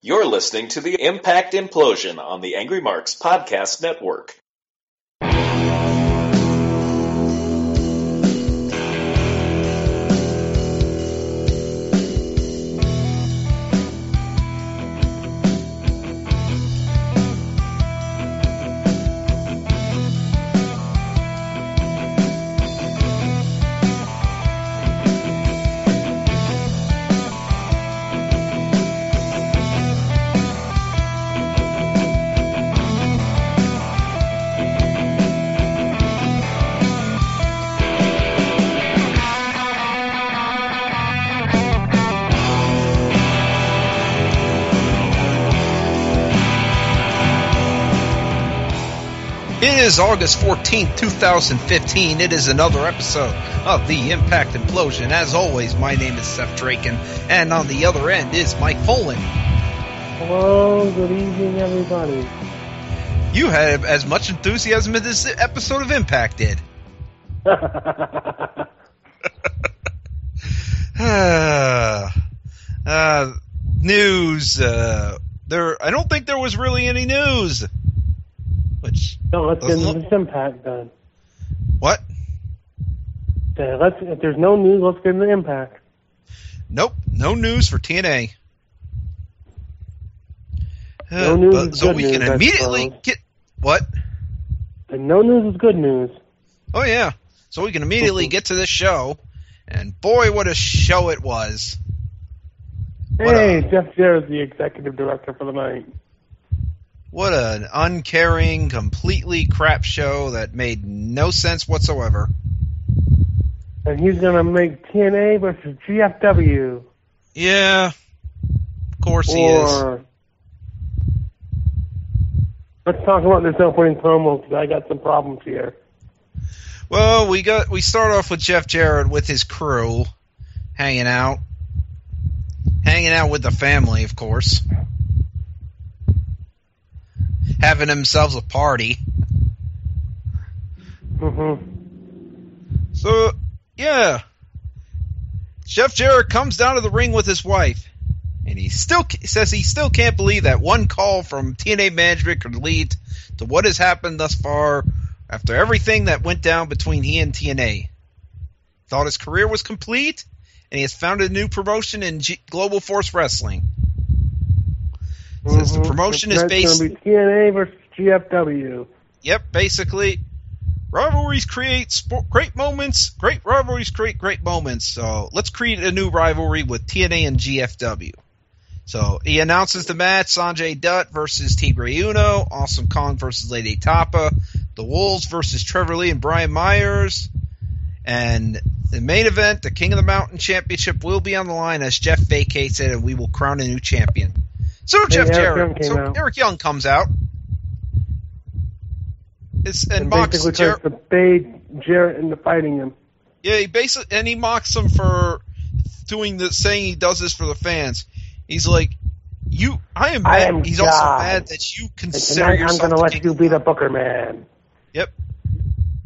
You're listening to the Impact Implosion on the Angry Marks Podcast Network. It is August 14th, 2015. It is another episode of the Impact Implosion. As always, my name is Seth Draken, and on the other end is Mike Poland. Hello, good evening, everybody. You had as much enthusiasm as this episode of Impact did. News. I don't think there was really any news. No, let's get into this Impact then. What? If there's no news, let's get into Impact. Nope, no news for TNA. No news is so good we news, can immediately get what? And no news is good news. Oh yeah, so we can immediately get to this show, and boy, what a show it was! Hey, Jeff Jarrett's the executive director for the night. What an uncaring, completely crap show that made no sense whatsoever. And he's going to make TNA versus GFW. Yeah, of course he is. Let's talk about this opening promo, because I got some problems here. Well, we start off with Jeff Jarrett with his crew, hanging out with the family, of course. Having themselves a party. Mm-hmm. So, yeah. Jeff Jarrett comes down to the ring with his wife, and he says he still can't believe that one call from TNA management could lead to what has happened thus far after everything that went down between he and TNA. Thought his career was complete, and he has founded a new promotion in Global Force Wrestling. Says the promotion is based... It's going to be TNA versus GFW. Yep, basically. Rivalries create great moments. Great rivalries create great moments. So let's create a new rivalry with TNA and GFW. So he announces the match: Sanjay Dutt versus Tigre Uno, Awesome Kong versus Lady Tapa, the Wolves versus Trevor Lee and Brian Myers. And the main event, the King of the Mountain Championship, will be on the line as Jeff vacates it, and we will crown a new champion. So Eric Young comes out. And mocks basically tries to bait Jarrett into fighting him. Yeah, he mocks him for saying he does this for the fans. He's like, I am mad. He's God. Also mad that you consider yourself. I'm going to let you be the Booker Man. Yep.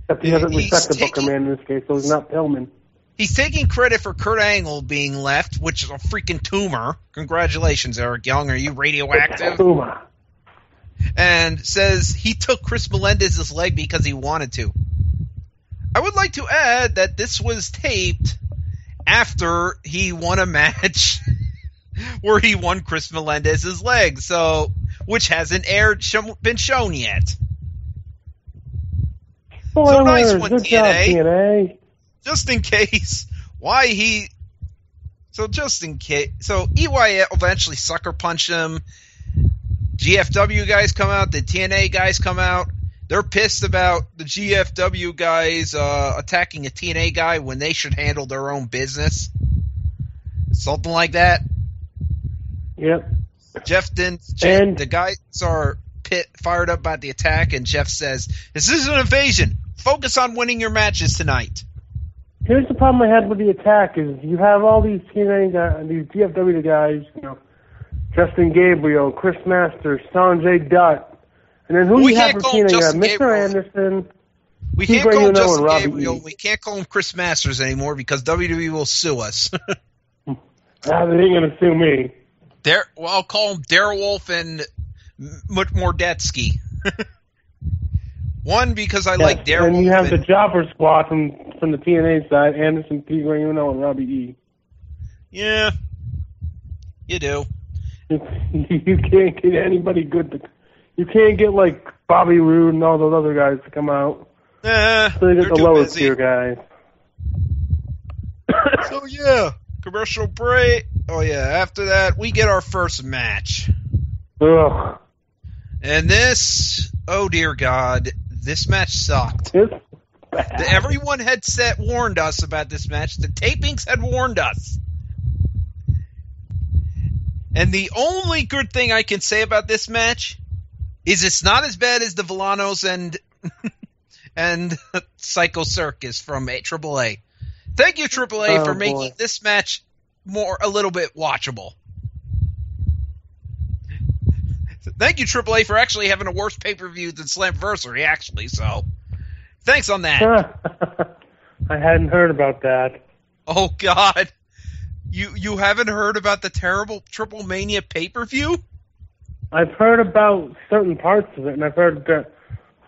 Except he doesn't respect the Booker Man in this case, so he's not Pillman. He's taking credit for Kurt Angle being left, which is a freaking tumor. Congratulations, Eric Young. Are you radioactive? Tumor. And says he took Chris Melendez's leg because he wanted to. I would like to add that this was taped after he won a match where he won Chris Melendez's leg, which hasn't been shown yet. So nice one, Good job, TNA. Just in case, so EY eventually sucker punched him. GFW guys come out, the TNA guys come out. They're pissed about the GFW guys attacking a TNA guy when they should handle their own business. Something like that. Yep. The guys are fired up about the attack, and Jeff says, "This is an invasion. Focus on winning your matches tonight." Here's the problem I had with the attack is you have all these TNA guys, these GFW guys, Justin Gabriel, Chris Masters, Sanjay Dutt, and then who you have for TNA? You have Mr. Anderson. We can't call him Justin Gabriel. We can't call him Chris Masters anymore because WWE will sue us. They ain't going to sue me. I'll call him Darewolf and Mordetsky. One, because I like Darewolf. And you have the Jobber Squad from the TNA side, Anderson, P. Uno, and Robbie E. Yeah, you do. You can't get anybody good. You can't get like Bobby Roode and all those other guys to come out. So they get the lowest tier guys. So yeah, commercial break. Oh yeah, after that we get our first match. Ugh. And this, oh dear God, this match sucked. Everyone had warned us about this match. The tapings had warned us. And the only good thing I can say about this match is it's not as bad as the Villanos and Psycho Circus from AAA. Thank you, AAA, for making this match a little bit watchable. Thank you, AAA, for actually having a worse pay-per-view than Slammiversary, actually. So, thanks on that. I hadn't heard about that. Oh God, you haven't heard about the terrible Triple Mania pay-per-view? I've heard about certain parts of it, and I've heard that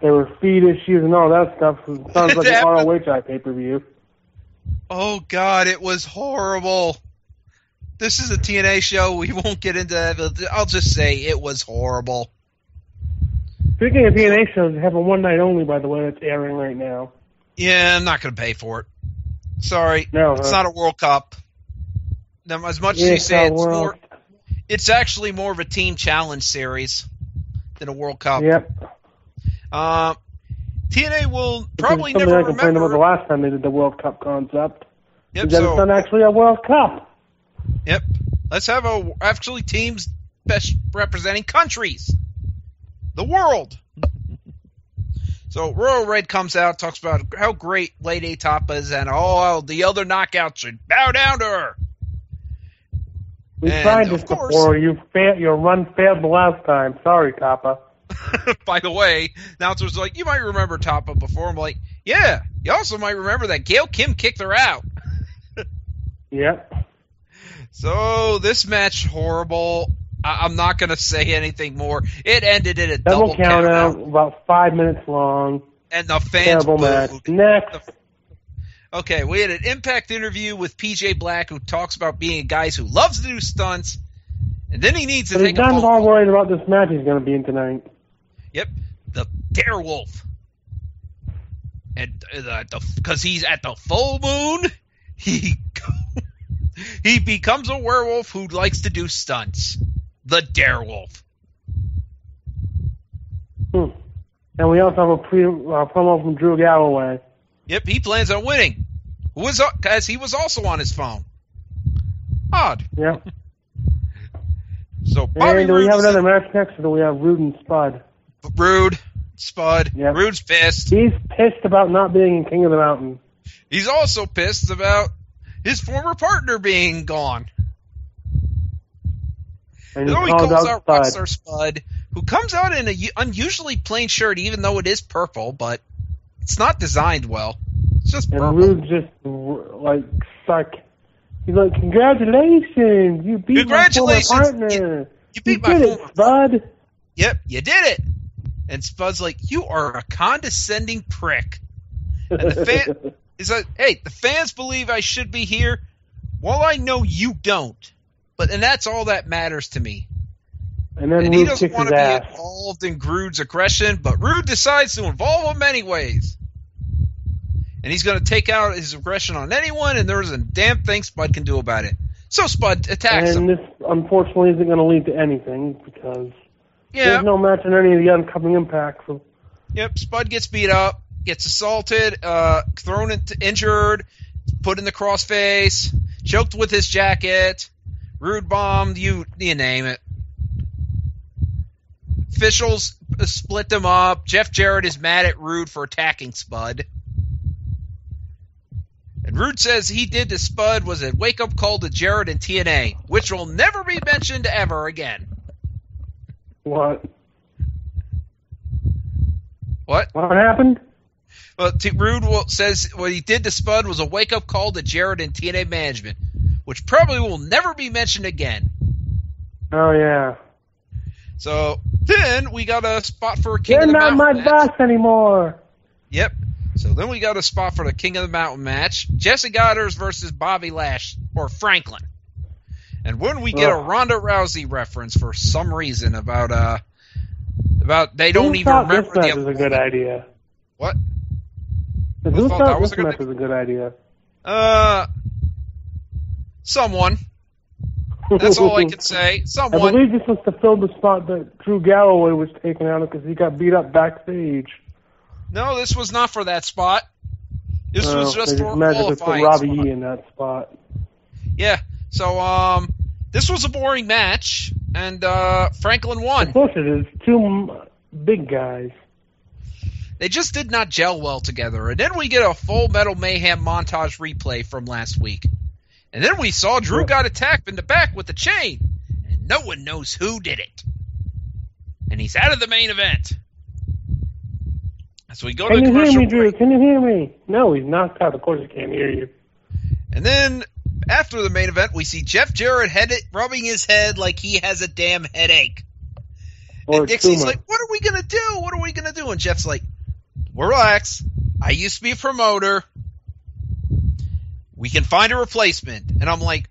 there were feed issues and all that stuff. It sounds like an ROH pay-per-view. Oh God, it was horrible. This is a TNA show. We won't get into that. I'll just say it was horrible. Speaking of TNA shows, they have a one night only, by the way, that's airing right now. Yeah, I'm not going to pay for it. Sorry. No, it's not a World Cup. Now, as much as you say it's actually more of a team challenge series than a World Cup. Yep. TNA will probably never remember. Complained about the last time they did the World Cup concept. Yep, it's not actually a World Cup. Yep. Let's have actually teams best representing countries. The world. So Royal Red comes out, talks about how great Lady Tapa is, and the other knockouts should bow down to her. We tried this before. Your run failed the last time. Sorry, Tapa. By the way, announcers like, you might remember Tapa before. I'm like, yeah. You also might remember that Gail Kim kicked her out. Yep. So this match, horrible. I'm not going to say anything more. It ended in a double count out, about 5 minutes long. And the fans booed. Match. Next. Okay, we had an Impact interview with PJ Black, who talks about being a guy who loves to do stunts, and then he needs to take a phone call. He's not all worried about this match he's going to be in tonight. Yep, the Darewolf. And because he's at the full moon, he becomes a werewolf who likes to do stunts. The Darewolf. And we also have a promo from Drew Galloway. Yep, he plans on winning. As he was also on his phone. Odd. Yep. So Bobby do we have another match next, or do we have Rude and Spud? Spud. Yep. Rude's pissed. He's pissed about not being in King of the Mountain. He's also pissed about his former partner being gone. And he calls out Rockstar Spud, who comes out in an unusually plain shirt, even though it is purple, but it's not designed well. It's just purple. And Rude's just like suck. He's like, congratulations, you beat my former partner. You beat my former Spud. Yep, you did it. And Spud's like, you are a condescending prick. And the fan is like, hey, the fans believe I should be here. Well, I know you don't. And that's all that matters to me. And he doesn't want to be involved in Rude's aggression, but Rude decides to involve him anyways. And he's going to take out his aggression on anyone, and there's a damn thing Spud can do about it. So Spud attacks him. And this, unfortunately, isn't going to lead to anything, because there's no match in any of the upcoming Impact. So. Yep, Spud gets beat up, gets assaulted, thrown injured, put in the crossface, choked with his jacket, Rude bombed, you name it. Officials split them up. Jeff Jarrett is mad at Rude for attacking Spud. And Rude says he did to Spud was a wake-up call to Jarrett and TNA, which will never be mentioned ever again. What? What? What happened? Well, Rude says what he did to Spud was a wake-up call to Jarrett and TNA management, which probably will never be mentioned again. Oh, yeah. So then we got a spot for a King You're of the not Mountain my match. boss anymore. Yep. So then we got a spot for the King of the Mountain match. Jesse Goddard versus Bobby Lash or Franklin. And when we get a Ronda Rousey reference for some reason about they don't even remember this match is a good idea. What? Who thought this match was a good idea? Someone. That's all I can say. Someone. I believe this was to fill the spot that Drew Galloway was taken out of because he got beat up backstage. No, this was not for that spot. This was just for qualifying spot. Robbie E in that spot. Yeah. So this was a boring match, and Franklin won. Of course it is. Two big guys. They just did not gel well together. And then we get a Full Metal Mayhem montage replay from last week. And then we saw Drew got attacked in the back with the chain. And no one knows who did it. And he's out of the main event. So we go to the commercial break. Can you hear me, Drew? break. Can you hear me? No, he's knocked out. Of course he can't hear you. And then after the main event, we see Jeff Jarrett rubbing his head like he has a damn headache. And Dixie's like, what are we going to do? What are we going to do? And Jeff's like, relax. I used to be a promoter. We can find a replacement. And I'm like,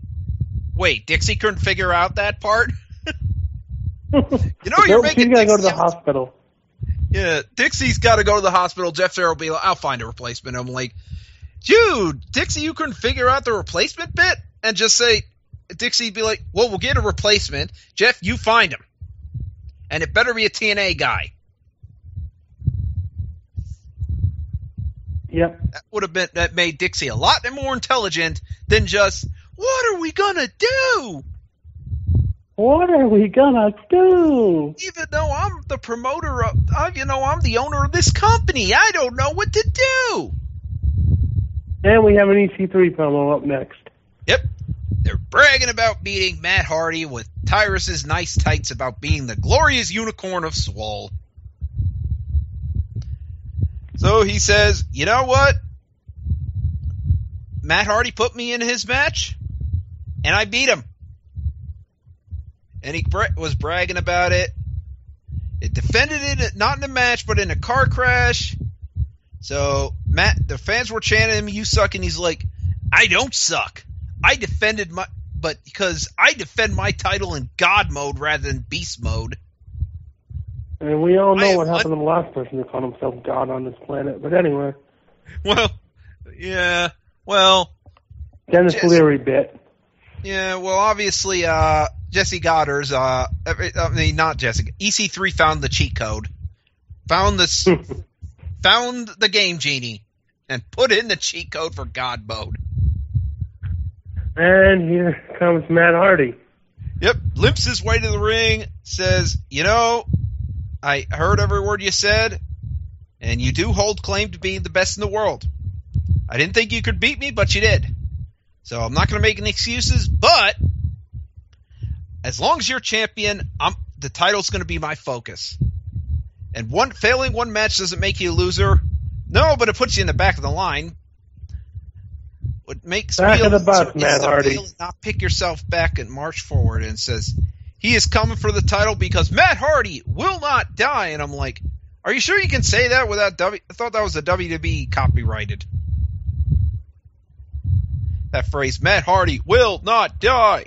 wait, Dixie couldn't figure out that part? You're making Dixie got to go to the hospital. Yeah, Dixie's got to go to the hospital. Jeff Jarrett will be like, I'll find a replacement. I'm like, dude, Dixie, you couldn't figure out the replacement bit? And just say, Dixie'd be like, well, we'll get a replacement. Jeff, you find him. And it better be a TNA guy. Yep. That made Dixie a lot more intelligent than just, what are we gonna do? What are we gonna do? Even though I'm the promoter of, I'm the owner of this company, I don't know what to do. And we have an EC3 promo up next. Yep. They're bragging about beating Matt Hardy with Tyrus's nice tights about being the glorious unicorn of Swole. So he says, you know what? Matt Hardy put me in his match, and I beat him. And he was bragging about it. It defended it, not in a match, but in a car crash. So the fans were chanting him, you suck, and he's like, I don't suck. Because I defend my title in God mode rather than beast mode. And we all know what happened to the last person who called himself God on this planet. But anyway. Well, yeah. Well. Dennis Leary bit. Yeah, well, obviously, Jesse Goddard's, not Jesse, EC3 found the cheat code. Found the Game Genie. And put in the cheat code for God mode. And here comes Matt Hardy. Yep, limps his way to the ring, says, I heard every word you said, and you do hold claim to being the best in the world. I didn't think you could beat me, but you did. So I'm not going to make any excuses, but as long as you're champion, the title's going to be my focus. And failing one match doesn't make you a loser. No, but it puts you in the back of the line. What makes back me of the bus, Matt Hardy. Not pick yourself back and march forward and says, he is coming for the title because Matt Hardy will not die. And I'm like, are you sure you can say that without I thought that was a WWE copyrighted. That phrase, Matt Hardy will not die.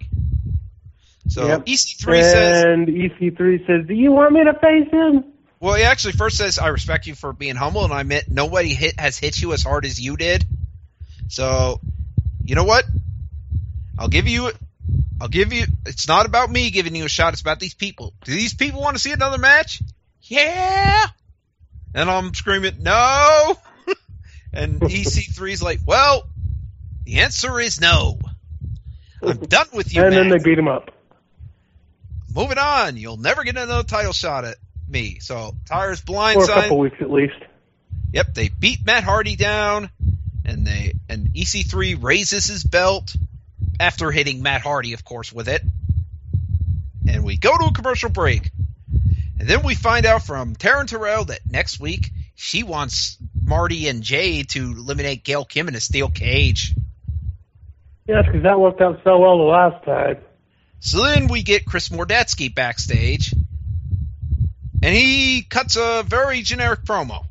So yep. EC3 says... And EC3 says, do you want me to face him? Well, he actually first says, I respect you for being humble, and I admit nobody has hit you as hard as you did. So, you know what? I'll give you, it's not about me giving you a shot, it's about these people. Do these people want to see another match? Yeah! And I'm screaming, no! And EC3's like, well, the answer is no. I'm done with you, And Matt. then they beat him up. Moving on. You'll never get another title shot at me. So, Tyler's blindside. For a couple weeks at least. Yep, they beat Matt Hardy down, and EC3 raises his belt after hitting Matt Hardy, of course, with it. And we go to a commercial break. And then we find out from Taryn Terrell that next week she wants Marty and Jay to eliminate Gail Kim in a steel cage. Yes, because that worked out so well the last time. So then we get Chris Mordetsky backstage, and he cuts a very generic promo.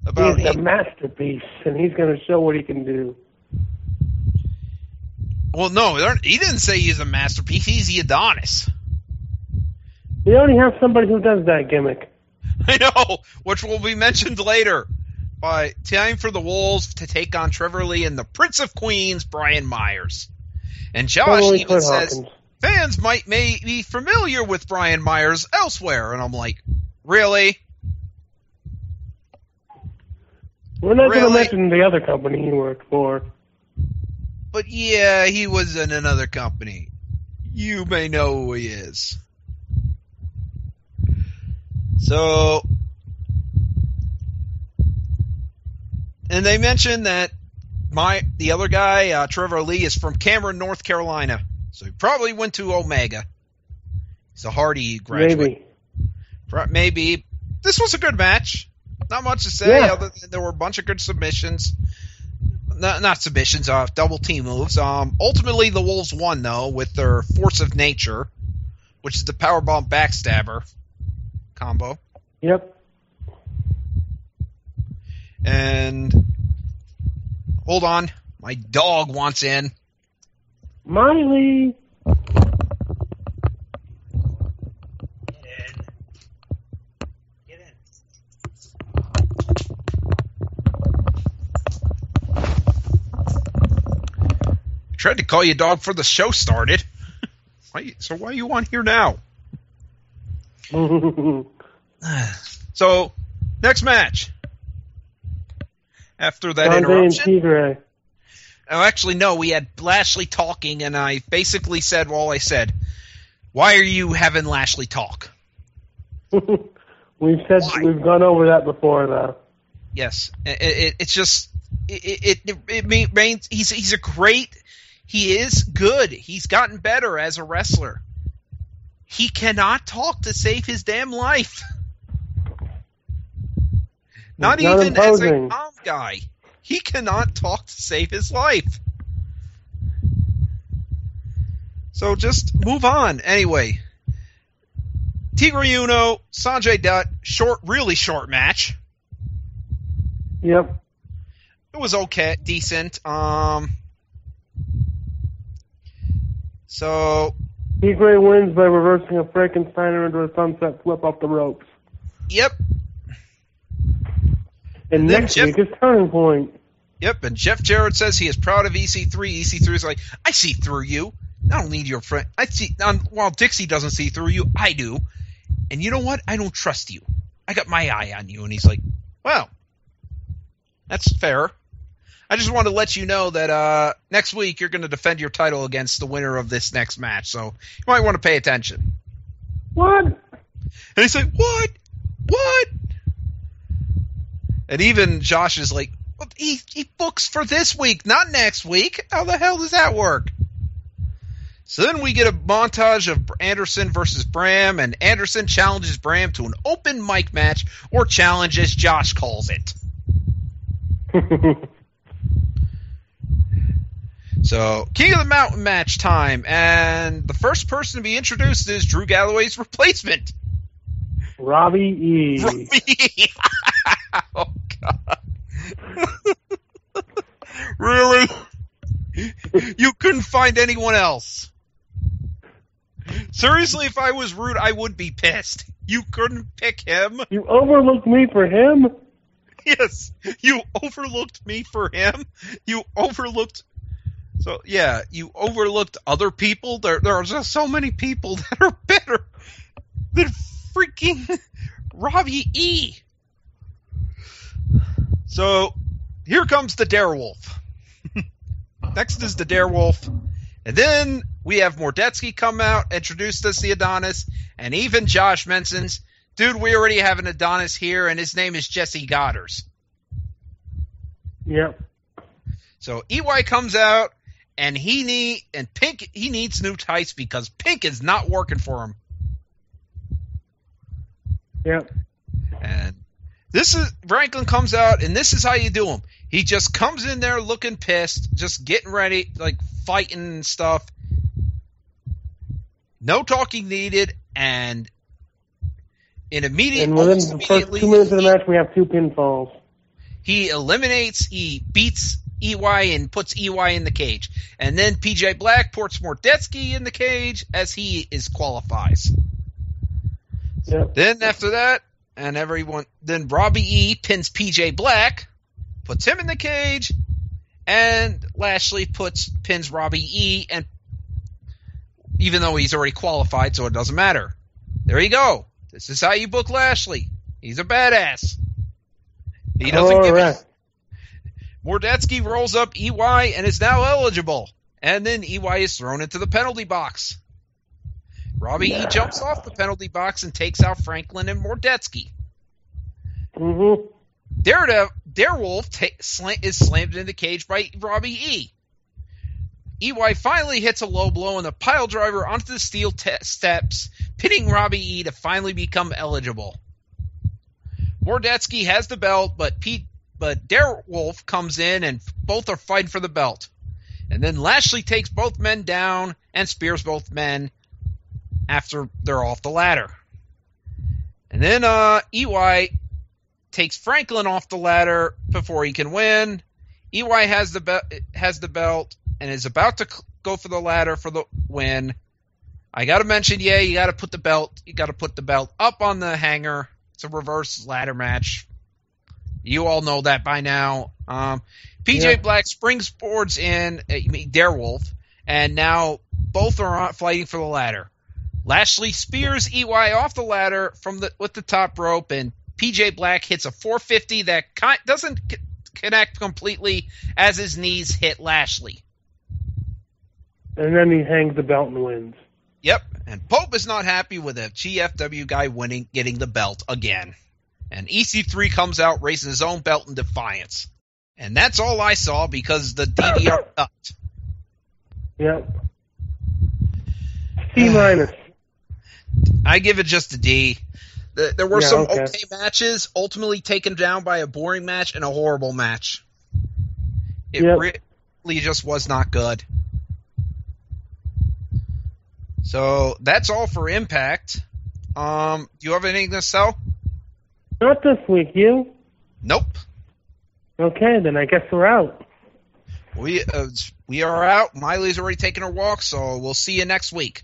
He's a masterpiece, and he's going to show what he can do. Well, no, he didn't say he's a masterpiece. He's the Adonis. We already have somebody who does that gimmick. I know, which will be mentioned later. Time for the Wolves to take on Trevor Lee and the Prince of Queens, Brian Myers. And Josh even says fans may be familiar with Brian Myers elsewhere. And I'm like, really? We're not going to mention the other company he worked for. But yeah, he was in another company. You may know who he is. So, and they mentioned that the other guy, Trevor Lee, is from Cameron, North Carolina. So he probably went to Omega. He's a Hardy graduate. Maybe. This was a good match. Not much to say, other than there were a bunch of good submissions. Not submissions, double team moves. Ultimately, the Wolves won, though, with their Force of Nature, which is the powerbomb backstabber combo. Yep. And hold on, my dog wants in. Miley. Get in. I tried to call you dog before the show started. So why are you on here now? So, next match. After that interruption. Oh, actually, no. We had Lashley talking, and I basically said all I said. Why are you having Lashley talk? We've gone over that before, though. Yes, it's just it means he's a great. He is good. He's gotten better as a wrestler. He cannot talk to save his damn life. Not even as a calm guy. He cannot talk to save his life. So just move on. Anyway. Tigre Uno, Sanjay Dutt, really short match. Yep. It was okay, decent. So Tigre wins by reversing a Frankensteiner into a sunset flip off the ropes. Yep. And next week is Turning Point. Yep, and Jeff Jarrett says he is proud of EC3. EC3 is like, I see through you. I don't need your friend. While Dixie doesn't see through you, I do. And you know what? I don't trust you. I got my eye on you. And he's like, well, that's fair. I just want to let you know that next week you're going to defend your title against the winner of this next match. So you might want to pay attention. What? And he's like, what? What? And even Josh is like, well, he books for this week, not next week. How the hell does that work? So then we get a montage of Anderson versus Bram, and Anderson challenges Bram to an open mic match, or challenge as Josh calls it. So, King of the Mountain match time, and the first person to be introduced is Drew Galloway's replacement. Robbie E. Oh, God. Really? You couldn't find anyone else. Seriously, if I was rude, I would be pissed. You couldn't pick him? You overlooked me for him? Yes, you overlooked me for him. You overlooked... So, yeah, you overlooked other people. There are just so many people that are better than freaking Robbie E. So, here comes the Darewolf. Next is the Darewolf. And then we have Mordetsky come out, introduced us the Adonis, and even Josh mentions, dude, we already have an Adonis here, and his name is Jesse Goddard. Yep. So EY comes out, and Pink needs new tights because Pink is not working for him. Yep. And Franklin comes out, and this is how you do him. He just comes in there looking pissed, just getting ready, like fighting and stuff. No talking needed, and in immediate, And within the first 2 minutes of the match, we have 2 pinfalls. He beats EY and puts EY in the cage. And then PJ Black puts Mordetsky in the cage as he qualifies. Yep. Then after that, then Robbie E pins PJ Black, puts him in the cage, and Lashley pins Robbie E, and even though he's already qualified, so it doesn't matter. There you go. This is how you book Lashley. He's a badass. He doesn't give it. Mordetsky rolls up EY and is now eligible. And then EY is thrown into the penalty box. Robbie E jumps off the penalty box and takes out Franklin and Mordetsky. Mm-hmm. Darewolf is slammed in the cage by Robbie E. EY finally hits a low blow and a pile driver onto the steel steps, pinning Robbie E to finally become eligible. Mordetsky has the belt, but Darewolf comes in and both are fighting for the belt. And then Lashley takes both men down and spears both men after they're off the ladder. And then EY takes Franklin off the ladder before he can win. EY has the belt and is about to go for the ladder for the win. I got to mention, you got to put the belt up on the hanger. It's a reverse ladder match. You all know that by now. PJ Black springboards in Darewolf, and now both are fighting for the ladder. Lashley spears EY off the ladder with the top rope, and PJ Black hits a 450 that doesn't connect completely as his knees hit Lashley. And then he hangs the belt and wins. Yep, and Pope is not happy with a GFW guy getting the belt again. And EC3 comes out raising his own belt in defiance. And that's all I saw because the DVR sucked. Yep. C-. I give it just a D. There were some okay matches, ultimately taken down by a boring match and a horrible match. It really just was not good. So that's all for Impact. Do you have anything to sell? Not this week, you? Nope. Okay, then I guess we're out. We are out. Miley's already taken her walk, so we'll see you next week.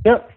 Yep.